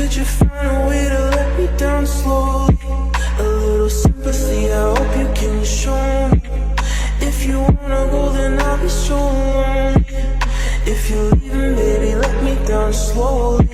Could you find a way to let me down slowly? A little sympathy, I hope you can show me. If you wanna go, then I'll be so lonely. If you're leaving, baby, let me down slowly.